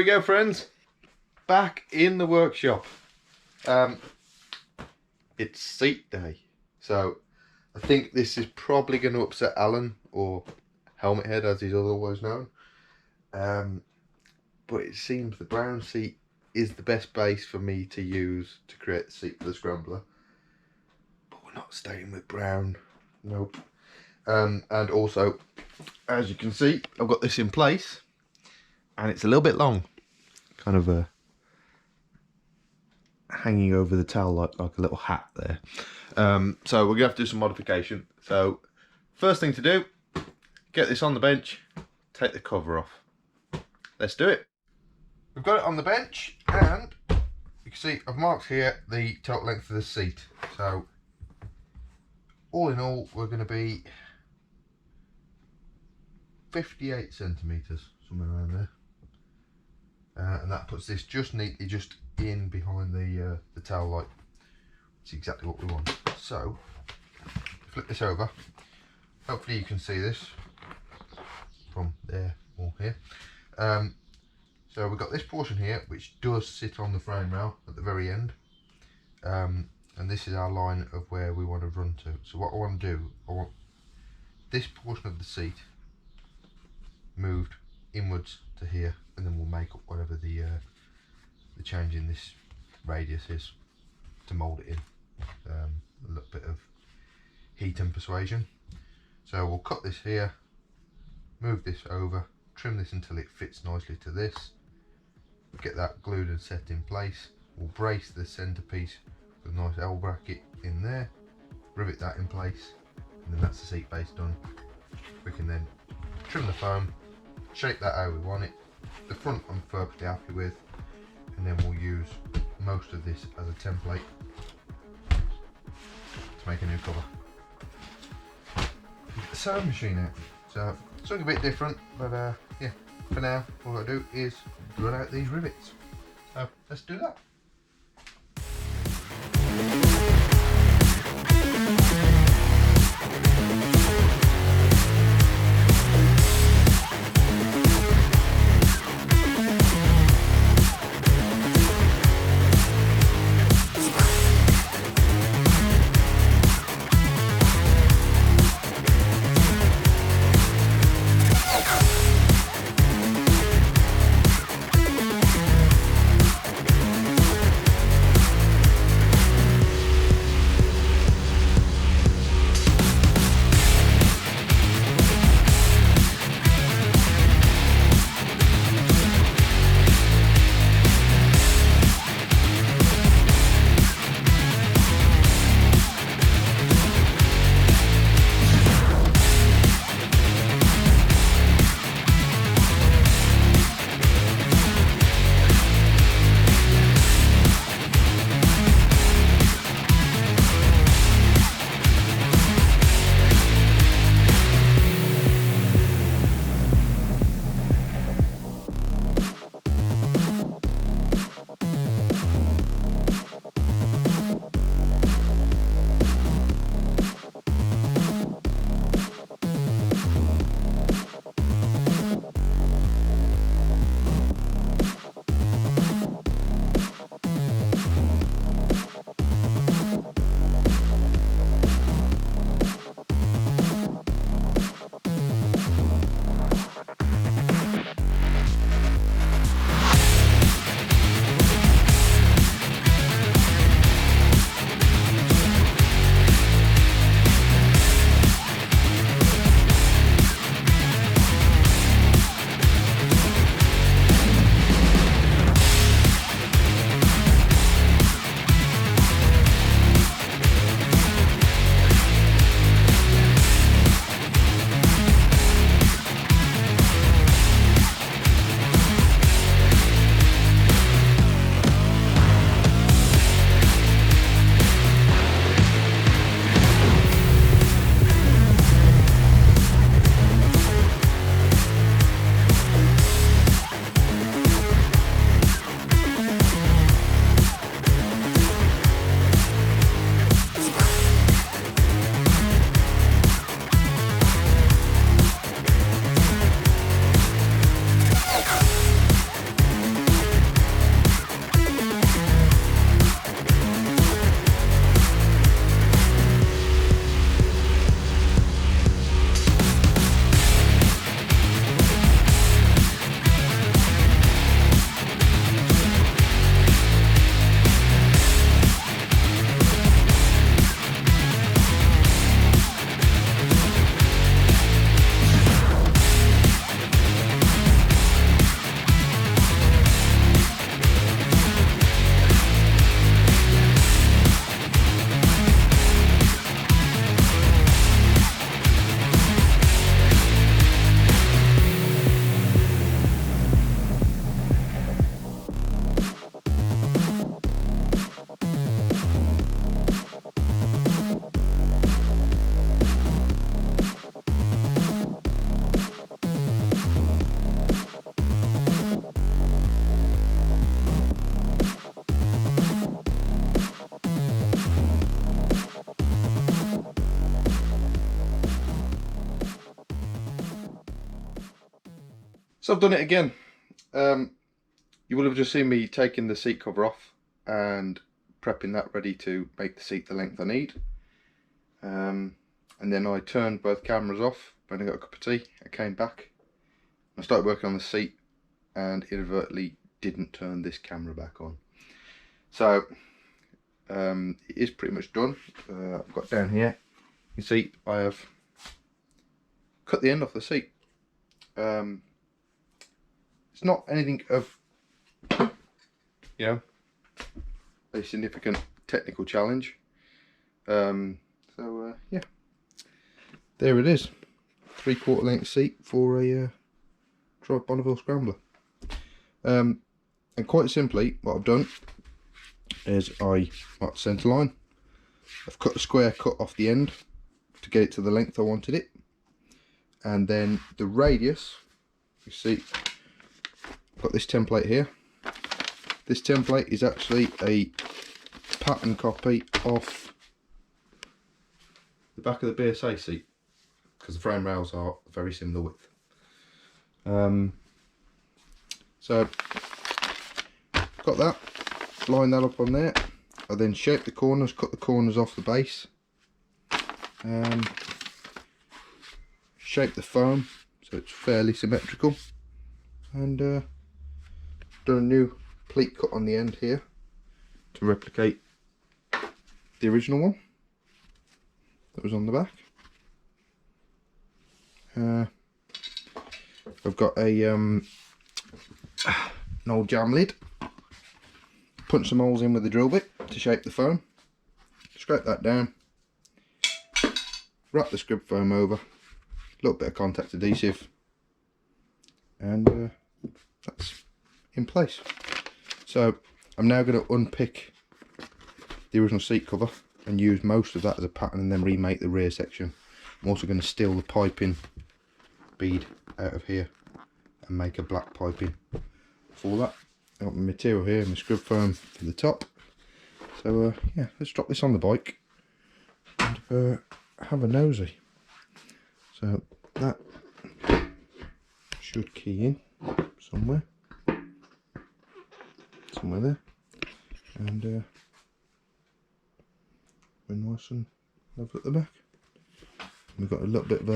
go, friends. Back in the workshop. It's seat day, so I think this is probably going to upset Alan, or Helmet Head as he's otherwise known. But it seems the brown seat is the best base for me to use to create the seat for the Scrambler. But we're not staying with brown. Nope. And also, as you can see, I've got this in place, and it's a little bit long, kind of hanging over the towel like a little hat there. So we're gonna have to do some modification. So first thing to do, get this on the bench, take the cover off. Let's do it. We've got it on the bench, and you can see I've marked here the total length of the seat. So all in all, we're going to be 58 centimetres, somewhere around there. And that puts this just neatly just in behind the towel light. It's exactly what we want. So flip this over. Hopefully you can see this from there or here. So we've got this portion here which does sit on the frame rail at the very end, and this is our line of where we want to run to. So what I want to do, I want this portion of the seat moved inwards to here, and then we'll make up whatever the change in this radius is to mould it in. A little bit of heat and persuasion. So we'll cut this here, move this over, trim this until it fits nicely to this, get that glued and set in place. We'll brace the centerpiece with a nice L bracket in there, rivet that in place, and then that's the seat base done. We can then trim the foam, shape that how we want it. The front I'm perfectly happy with, and then we'll use most of this as a template to make a new cover. Get the sewing machine out. So something a bit different, but yeah, for now all I do is run out these rivets. So let's do that. So I've done it again. You will have just seen me taking the seat cover off and prepping that ready to make the seat the length I need. And then I turned both cameras off when I got a cup of tea. I came back, I started working on the seat and inadvertently didn't turn this camera back on. So it is pretty much done. I've got down here, you can see I have cut the end off the seat. It's not anything of, you know, a significant technical challenge. Yeah, there it is. 3/4 length seat for a Triumph Bonneville Scrambler. And quite simply, what I've done is I marked the centre line. I've cut a square cut off the end to get it to the length I wanted it, and then the radius, you see, I've got this template here. This template is actually a pattern copy of the back of the BSA seat, because the frame rails are very similar width. So got that, line that up on there. I then shape the corners, cut the corners off the base, shape the foam so it's fairly symmetrical, and done a new pleat cut on the end here to replicate the original one that was on the back. I've got an old jam lid. Punch some holes in with the drill bit to shape the foam. Scrape that down. Wrap the scrib foam over. A little bit of contact adhesive, and that's in place. So I'm now going to unpick the original seat cover and use most of that as a pattern, and then remake the rear section. I'm also going to steal the piping bead out of here and make a black piping for that. I've got my material here, my scrib foam for the top. So yeah, let's drop this on the bike and have a nosy. So that should key in somewhere there, and we're nice and level at the back. We've got a little bit of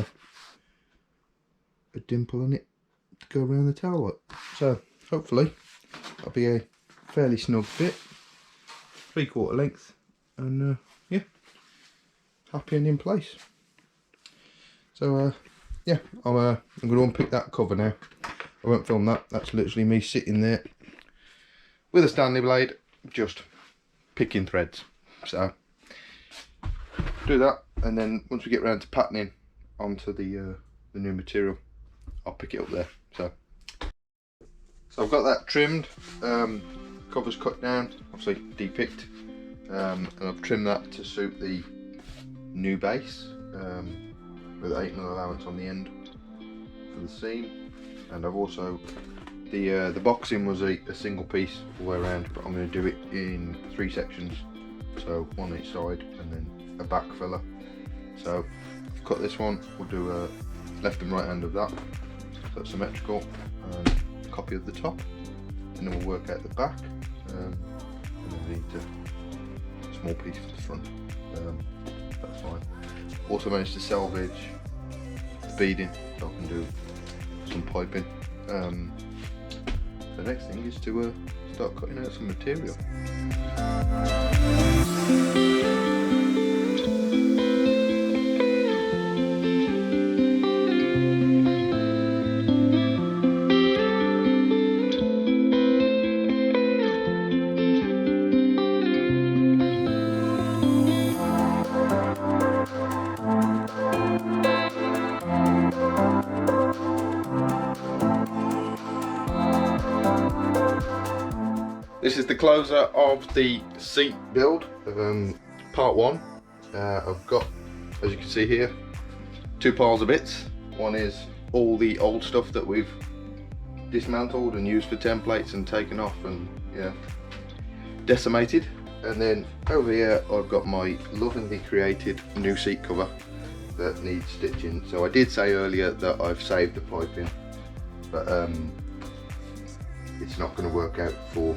a dimple in it to go around the tail light. So hopefully that'll be a fairly snug fit, 3/4 length, and yeah, happy and in place. So yeah, I'm going to unpick that cover now. I won't film that. That's literally me sitting there with a Stanley blade, just picking threads. So do that, and then once we get round to patterning onto the new material, I'll pick it up there. So I've got that trimmed, covers cut down, obviously depicked, and I've trimmed that to suit the new base, with 8mm allowance on the end for the seam. And I've also, the boxing was a single piece all the way around, but I'm going to do it in 3 sections, so one each side and then a back filler. So I've cut this one, we'll do a left and right hand of that, so it's symmetrical, and a copy of the top, and then we'll work out the back, and then we need a small piece for the front. That's fine. Also managed to salvage the beading, so I can do some piping. The next thing is to start cutting out some material. This is the closer of the seat build, part 1. I've got, as you can see here, 2 piles of bits. One is all the old stuff that we've dismantled and used for templates and taken off and decimated. And then over here I've got my lovingly created new seat cover that needs stitching. So I did say earlier that I've saved the piping but it's not going to work out for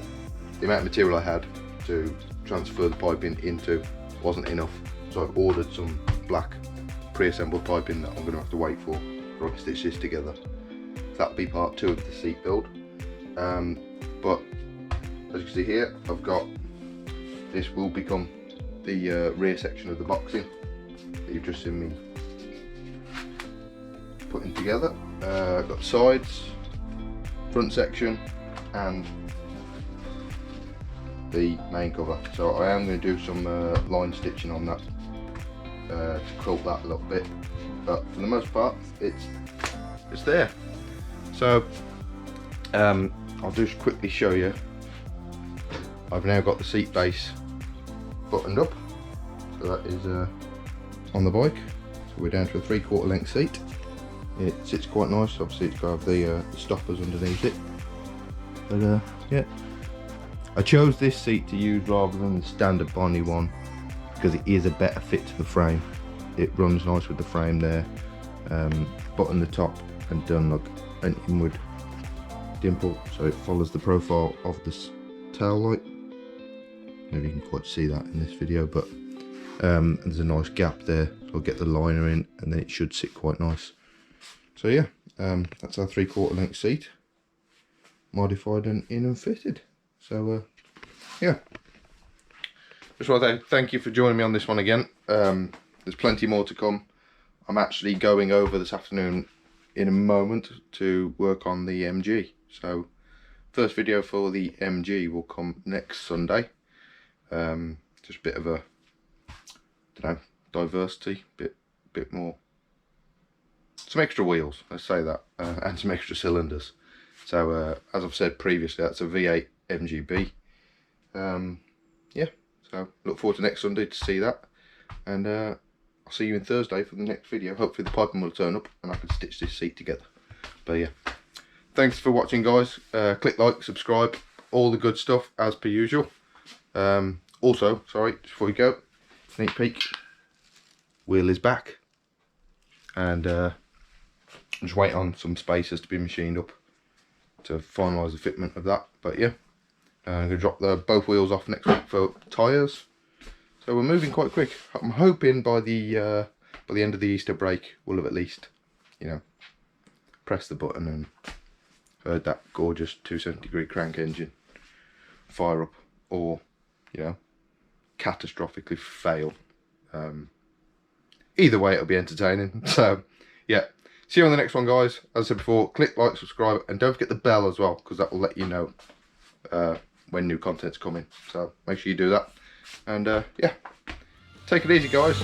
the amount of material I had to transfer the piping into. Wasn't enough, so I've ordered some black pre-assembled piping that I'm going to have to wait for before I can stitch this together. So that'll be part 2 of the seat build. But as you can see here, I've got, this will become the rear section of the boxing that you've just seen me putting together. I've got sides, front section, and the main cover. So I am going to do some line stitching on that to quilt that a little bit, but for the most part it's there. So I'll just quickly show you. I've now got the seat base buttoned up, so that is on the bike. So we're down to a 3/4 length seat. It sits quite nice. Obviously it's got the stoppers underneath it, but yeah, I chose this seat to use rather than the standard Bonnie one because it is a better fit to the frame. It runs nice with the frame there, button the top and done like an inward dimple, so it follows the profile of this tail light. I don't know if you can quite see that in this video, but there's a nice gap there, so I'll get the liner in and then it should sit quite nice. So yeah, that's our 3/4 length seat, modified and in and fitted. So yeah, just want to thank you for joining me on this one again. There's plenty more to come. I'm actually going over this afternoon in a moment to work on the MG. So first video for the MG will come next Sunday. Just a bit of a, I don't know, diversity, bit more, some extra wheels, let's say that, and some extra cylinders. So as I've said previously, that's a V8 MGB. Yeah, so look forward to next Sunday to see that, and I'll see you in Thursday for the next video. Hopefully the piping will turn up and I can stitch this seat together. But yeah, thanks for watching guys. Click like, subscribe, all the good stuff as per usual. Also, sorry, before we go, sneak peek, wheel is back, and just wait on some spacers to be machined up to finalise the fitment of that. But yeah, I'm going to drop both wheels off next week for tyres. So we're moving quite quick. I'm hoping by the end of the Easter break we'll have at least, you know, pressed the button and heard that gorgeous 270-degree crank engine fire up, or, you know, catastrophically fail. Either way it'll be entertaining. So yeah, see you on the next one guys. As I said before, click like, subscribe, and don't forget the bell as well, because that will let you know when new content's coming. So make sure you do that, and yeah, take it easy guys.